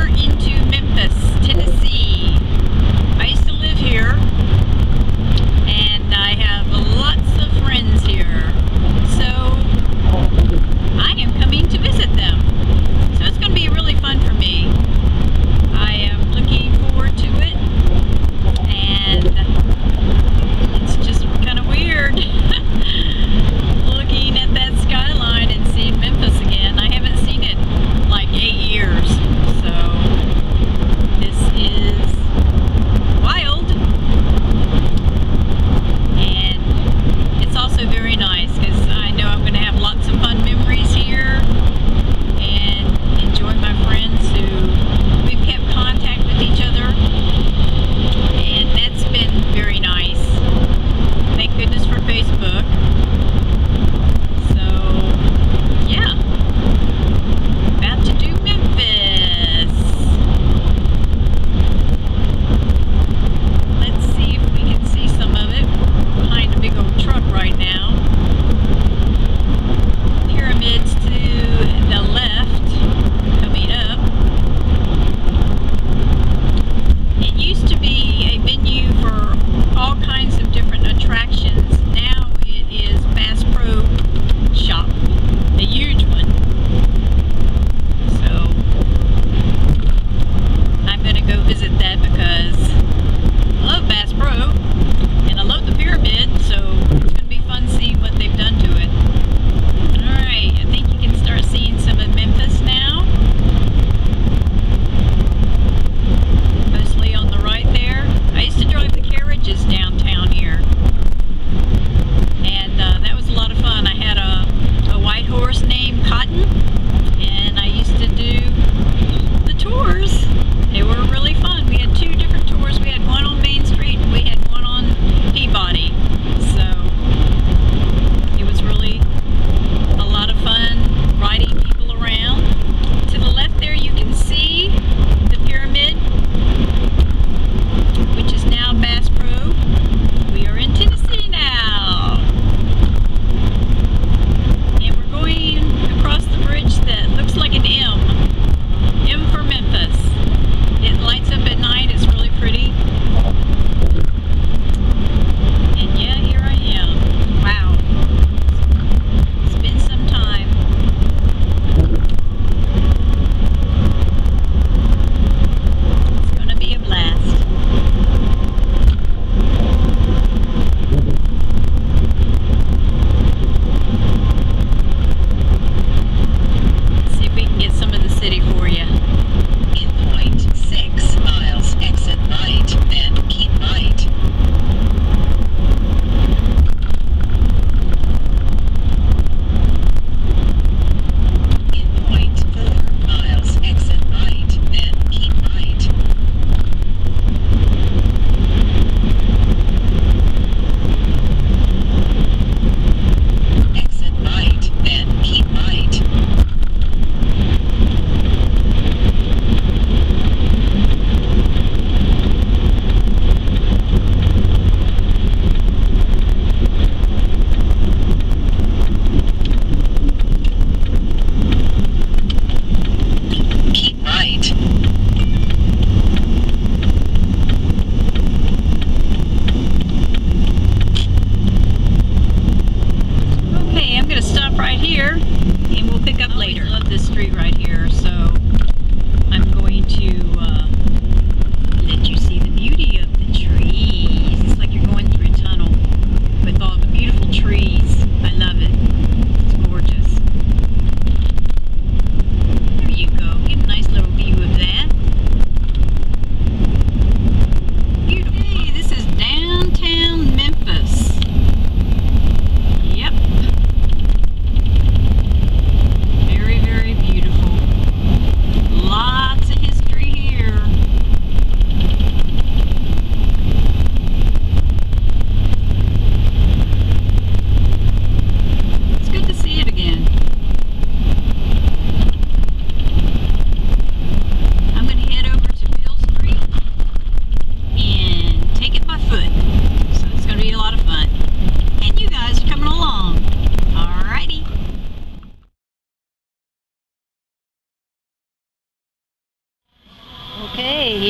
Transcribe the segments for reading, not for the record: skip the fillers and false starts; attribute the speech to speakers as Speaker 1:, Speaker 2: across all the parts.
Speaker 1: tour into Memphis, Tennessee. I used to live here, and I have lots of friends here, so I am coming to visit them. So it's going to be really fun for me. I am looking forward to it, and it's just kind of weird looking at that skyline and seeing Memphis again. I haven't seen it in like 8 years, so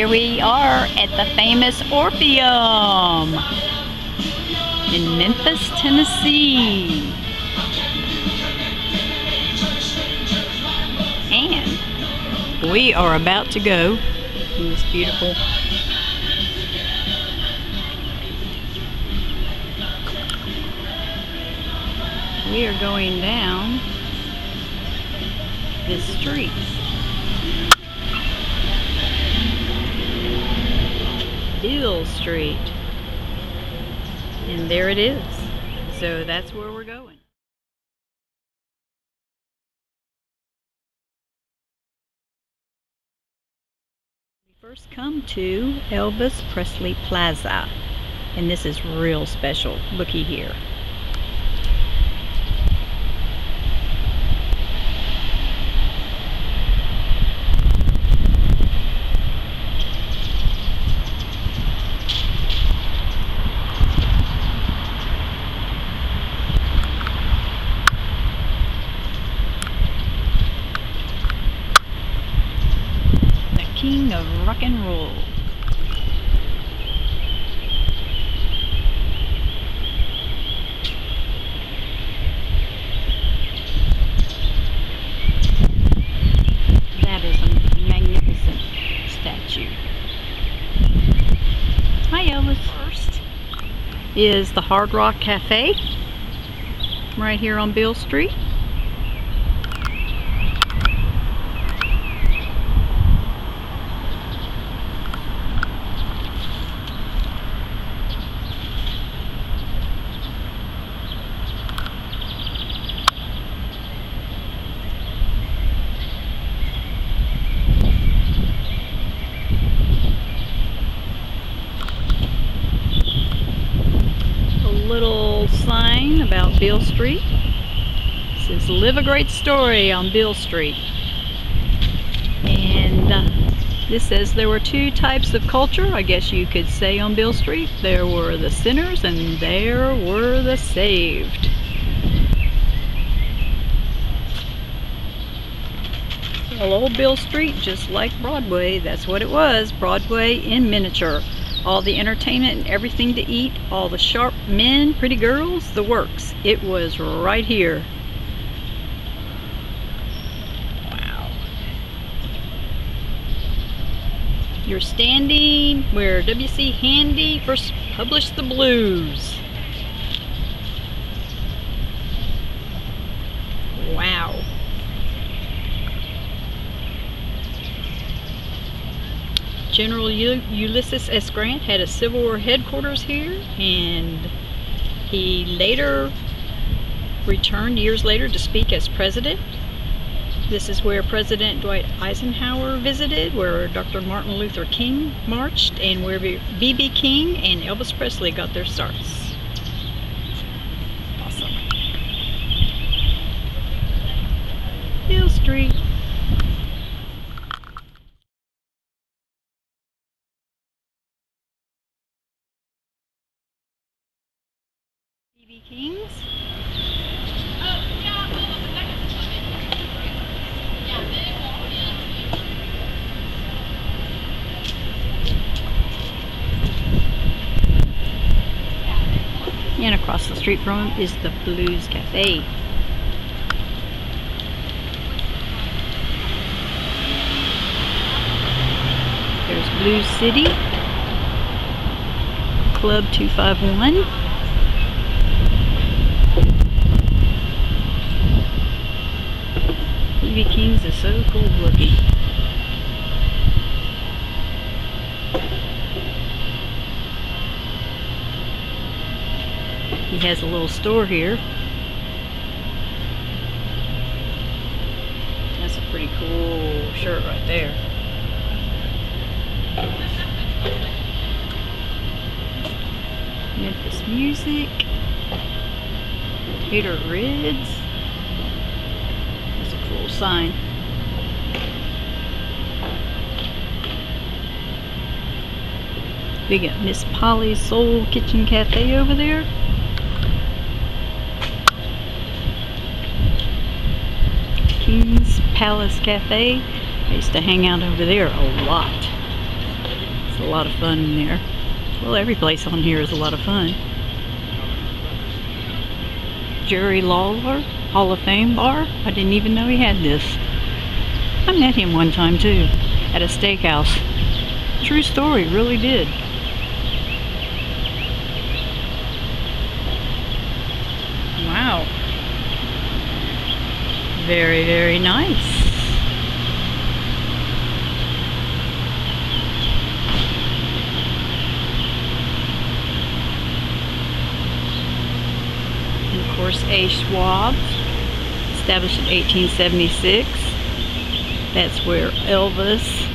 Speaker 1: here we are at the famous Orpheum in Memphis, Tennessee. And we are about to go. It's beautiful. We are going down this street. Beale Street. And there it is. So that's where we're going. We first come to Elvis Presley Plaza. And this is real special. Looky here. King of rock and roll. That is a magnificent statue. Hi Elvis. First is the Hard Rock Cafe right here on Beale Street. Little sign about Beale Street. It says live a great story on Beale Street. And this says there were two types of culture, I guess you could say, on Beale Street. There were the sinners and there were the saved. Well, old Beale Street, just like Broadway, that's what it was. Broadway in miniature. All the entertainment and everything to eat, all the sharp men, pretty girls, the works. It was right here. Wow. You're standing where W.C. Handy first published the blues. Wow. General Ulysses S. Grant had a Civil War headquarters here, and he later returned years later to speak as president. This is where President Dwight Eisenhower visited, where Dr. Martin Luther King marched, and where B.B. King and Elvis Presley got their starts. Awesome. Beale Street. B.B. King's. And across the street from him is the Blues Cafe. There's Blues City, Club 251. B.B. King's is so cool looking. He has a little store here. That's a pretty cool shirt right there. Memphis Music. Hater Rids. That's a cool sign. We got Miss Polly's Soul Kitchen Cafe over there. King's Palace Cafe. I used to hang out over there a lot. a lot of fun in there. Well, every place on here is a lot of fun. Jerry Lawler, Hall of Fame bar. I didn't even know he had this. I met him one time too, at a steakhouse. True story, really did. Wow. Very, very nice. And of course, A. Schwab, established in 1876. That's where Elvis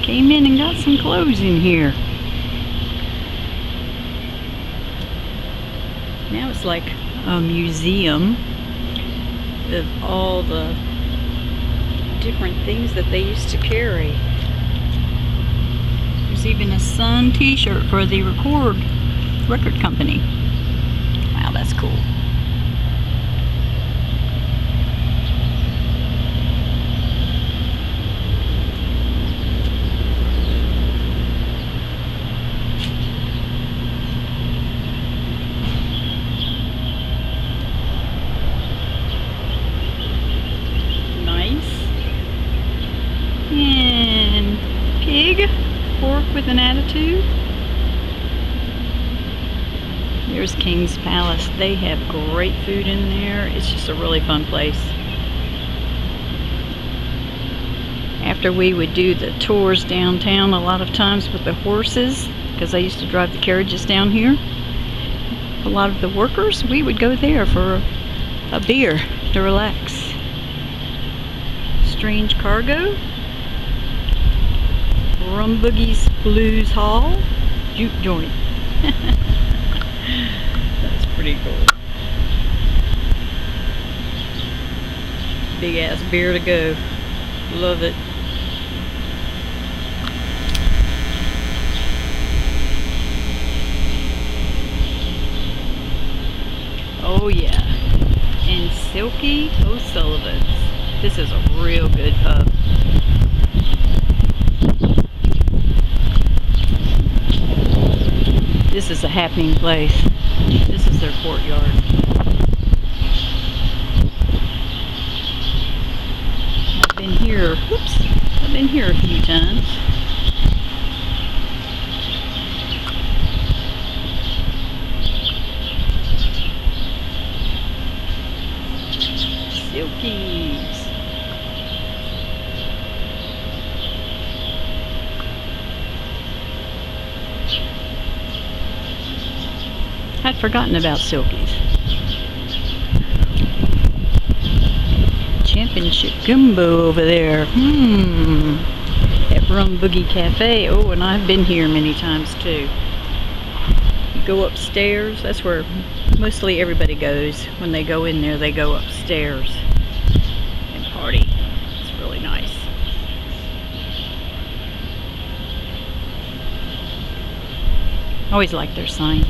Speaker 1: came in and got some clothes in here. Now it's like a museum of all the different things that they used to carry. There's even a Sun t-shirt for the record company. Wow, that's cool. And pig, pork with an attitude. There's King's Palace. They have great food in there. It's just a really fun place. After we would do the tours downtown a lot of times with the horses, because I used to drive the carriages down here, a lot of the workers, we would go there for a beer to relax. Strange Cargo, Rum Boogie's Blues Hall, Juke Joint. That's pretty cool. Big ass beer to go. Love it. Oh yeah. And Silky O'Sullivan's. This is a real good pub. This is a happening place. This is their courtyard. I've been here, whoops, I've been here a few times. Silkies. I'd forgotten about Silkies. Championship Gumbo over there. At Rum Boogie Cafe. Oh, and I've been here many times too. You go upstairs. That's where mostly everybody goes. When they go in there, they go upstairs and party. It's really nice. Always like their sign.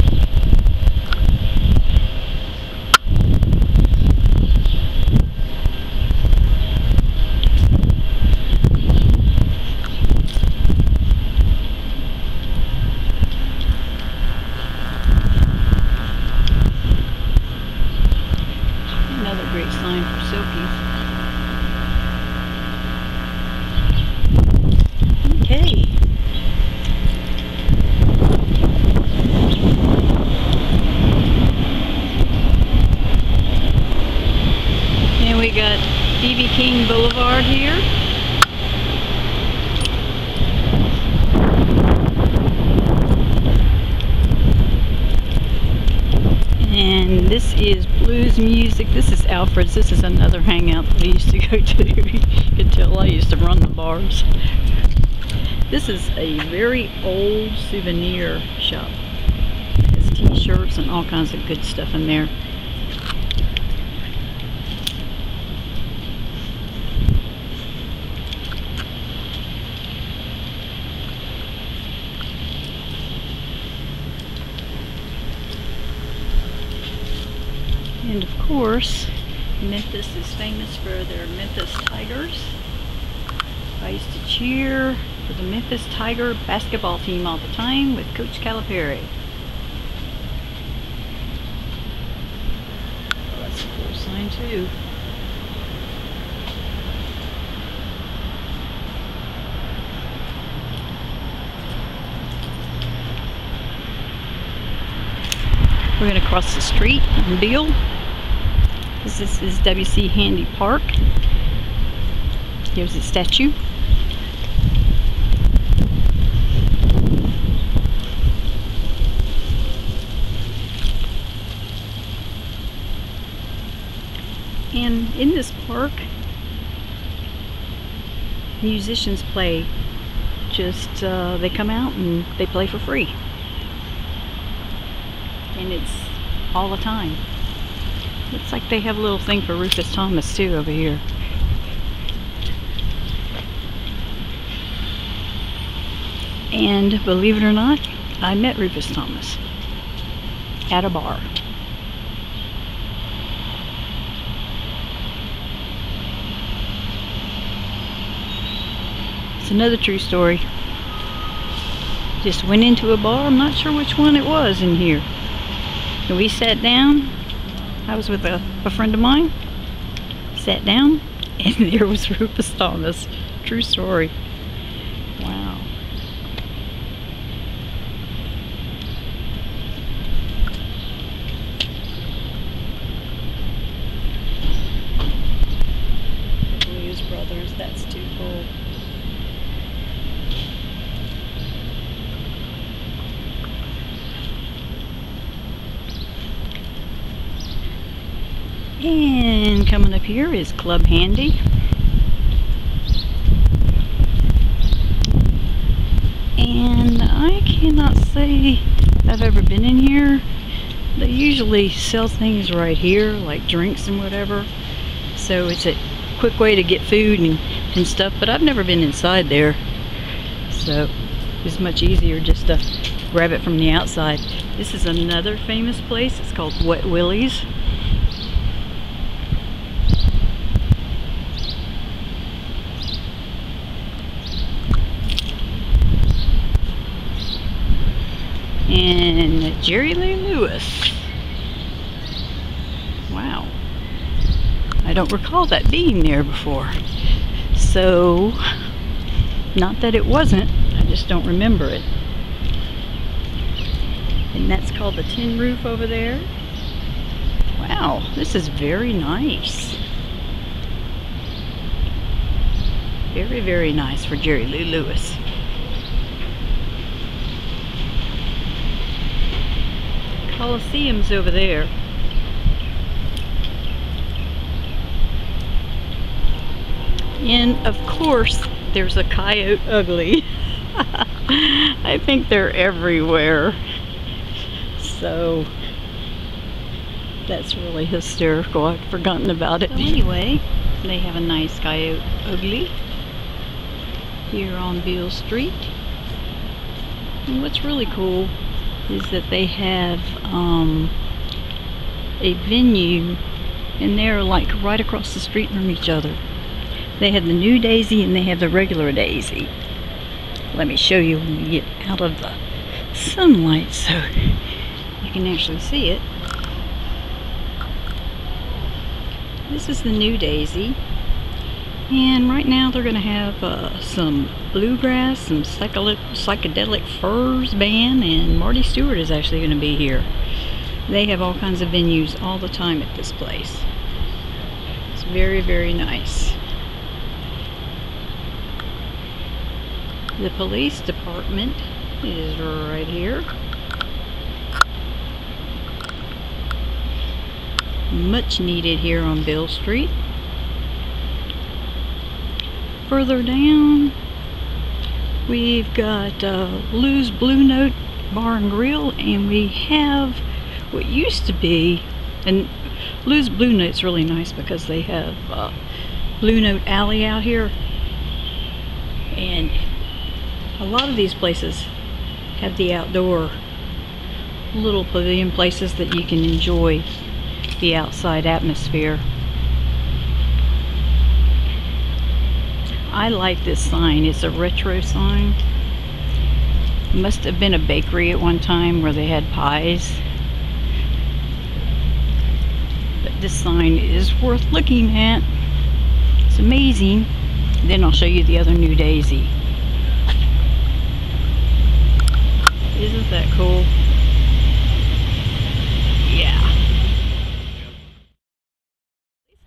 Speaker 1: Another great sign for Silkies. Okay. And we got B.B. King Boulevard here. And this is blues music. This is Alfred's. This is another hangout that I used to go to. You can tell I used to run the bars. This is a very old souvenir shop. It has t-shirts and all kinds of good stuff in there. And of course, Memphis is famous for their Memphis Tigers. I used to cheer for the Memphis Tiger basketball team all the time with Coach Calipari. Oh, that's a cool sign too. We're going to cross the street in Beale. This is W.C. Handy Park. Here's the statue. And in this park, musicians play. Just they come out and they play for free. And it's all the time. Looks like they have a little thing for Rufus Thomas too over here. And believe it or not, I met Rufus Thomas at a bar. It's another true story. Just went into a bar, I'm not sure which one it was in here. And we sat down. I was with a friend of mine. Sat down, and there was Rufus Thomas. True story. Wow. The Willies brothers, that's too cool. And coming up here is Club Handy. And I cannot say I've ever been in here. They usually sell things right here, like drinks and whatever. So it's a quick way to get food and stuff, but I've never been inside there. So it's much easier just to grab it from the outside. This is another famous place. It's called Willies. And Jerry Lee Lewis. Wow. I don't recall that being there before. So, not that it wasn't, I just don't remember it. And that's called the Tin Roof over there. Wow, this is very nice. Very, very nice for Jerry Lee Lewis. Coliseum's over there. And of course there's a coyote ugly. I think they're everywhere. So that's really hysterical. I'd forgotten about it. So anyway, they have a nice coyote ugly here on Beale Street. And what's really cool is that they have a venue, and they're like right across the street from each other. They have the new daisy and they have the regular daisy. Let me show you when we get out of the sunlight so you can actually see it. This is the new daisy, and right now they're going to have some bluegrass, some psychedelic furs band, and Marty Stewart is actually going to be here. They have all kinds of venues all the time at this place. It's very, very nice. The police department is right here. Much needed here on Beale Street. Further down, we've got Lou's Blue Note Bar and Grill, and we have what used to be, and Lou's Blue Note's really nice because they have Blue Note Alley out here, and a lot of these places have the outdoor little pavilion places that you can enjoy the outside atmosphere. I like this sign. It's a retro sign. It must have been a bakery at one time where they had pies. But this sign is worth looking at. It's amazing. Then I'll show you the other new daisy. Isn't that cool? Yeah.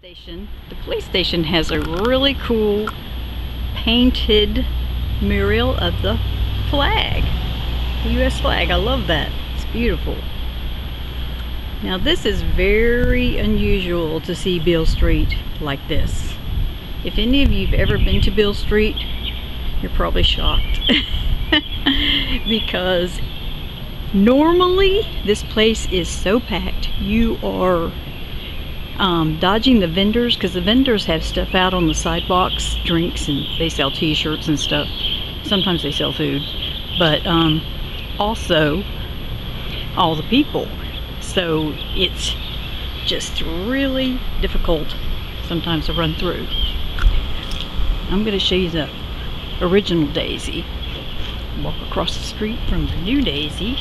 Speaker 1: The police station has a really cool painted mural of the flag, the U.S. flag. I love that. It's beautiful. Now this is very unusual to see Beale Street like this. If any of you have ever been to Beale Street, you're probably shocked. Because normally this place is so packed. You are dodging the vendors, because the vendors have stuff out on the sidewalks, drinks, and they sell t-shirts and stuff. Sometimes they sell food, but also all the people. So it's just really difficult sometimes to run through. I'm going to show you the original daisy. Walk across the street from the new daisy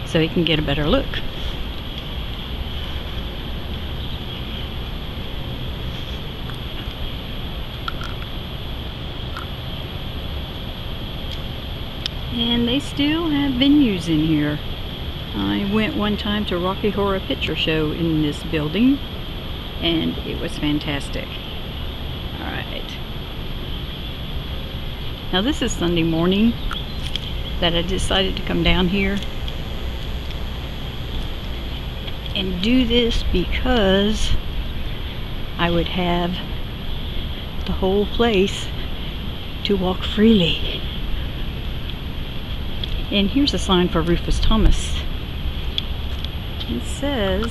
Speaker 1: so you can get a better look. And they still have venues in here. I went one time to Rocky Horror Picture Show in this building, and it was fantastic. Alright. Now this is Sunday morning that I decided to come down here and do this because I would have the whole place to walk freely. And here's a sign for Rufus Thomas. It says,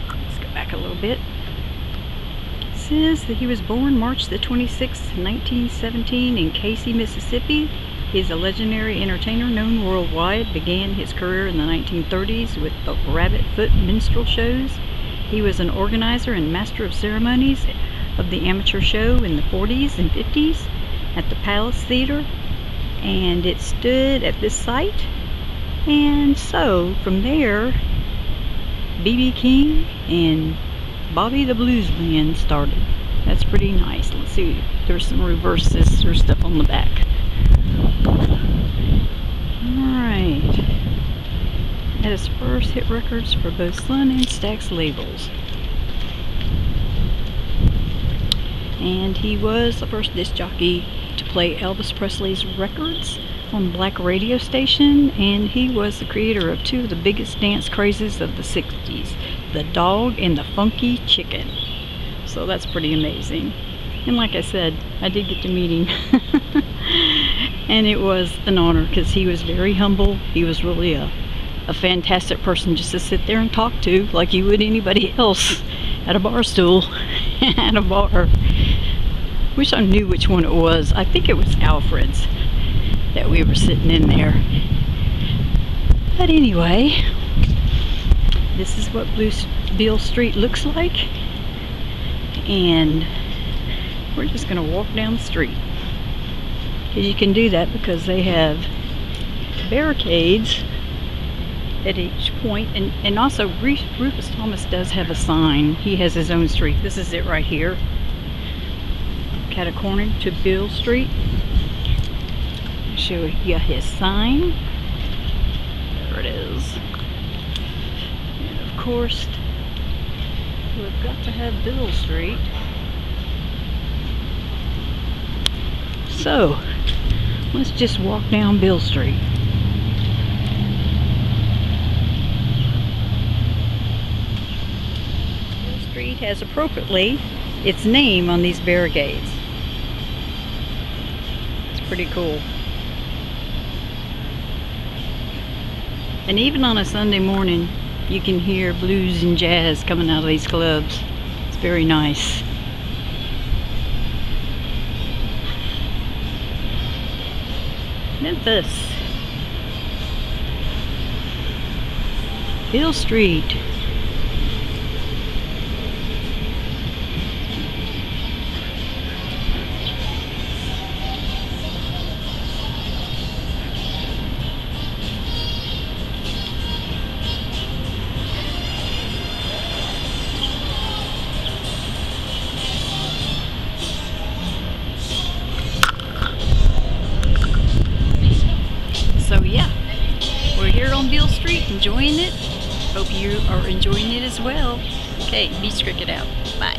Speaker 1: let's go back a little bit. It says that he was born March the 26th, 1917 in Casey, Mississippi. He's a legendary entertainer known worldwide. Began his career in the 1930s with the Rabbit Foot minstrel shows. He was an organizer and master of ceremonies of the amateur show in the 40s and 50s at the Palace Theater, and it stood at this site. And so from there, B.B. King and Bobby the Blues Band started. That's pretty nice. Let's see, there's some reverses or stuff on the back. Alright. At his first hit records for both Sun and Stax labels. And he was the first disc jockey to play Elvis Presley's records on black radio station, and he was the creator of two of the biggest dance crazes of the 60s, the dog and the funky chicken. So that's pretty amazing. And like I said, I did get to meet him. And it was an honor because he was very humble. He was really a fantastic person just to sit there and talk to, like you would anybody else at a bar stool at a bar. Wish I knew which one it was. I think it was Alfred's that we were sitting in there. But anyway, this is what Beale Street looks like, and we're just going to walk down the street. And you can do that because they have barricades at each point, and also Rufus Thomas does have a sign. He has his own street. This is it right here, cat a corner to Beale Street. I'll show you his sign. There it is. And of course, we've got to have Beale Street. So let's just walk down Beale Street. Beale Street has appropriately its name on these barricades. It's pretty cool. And even on a Sunday morning, you can hear blues and jazz coming out of these clubs. It's very nice. Memphis. Beale Street. Beale Street, enjoying it. Hope you are enjoying it as well. Okay, Beachcricket out. Bye.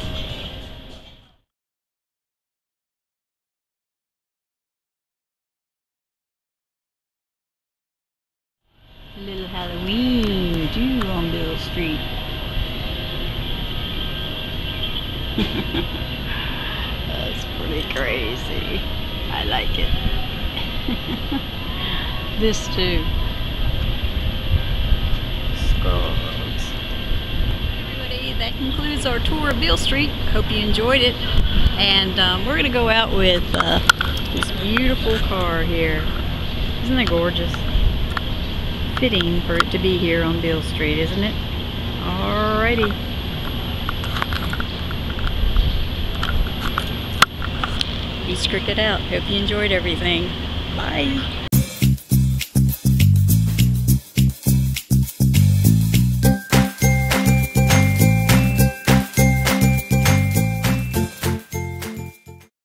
Speaker 1: A little Halloween do on Beale Street. That's pretty crazy. I like it. This too. Skulls. Everybody, that concludes our tour of Beale Street. Hope you enjoyed it. And we're going to go out with this beautiful car here. Isn't that gorgeous? Fitting for it to be here on Beale Street, isn't it? Alrighty. Beachcricket out. Hope you enjoyed everything. Bye.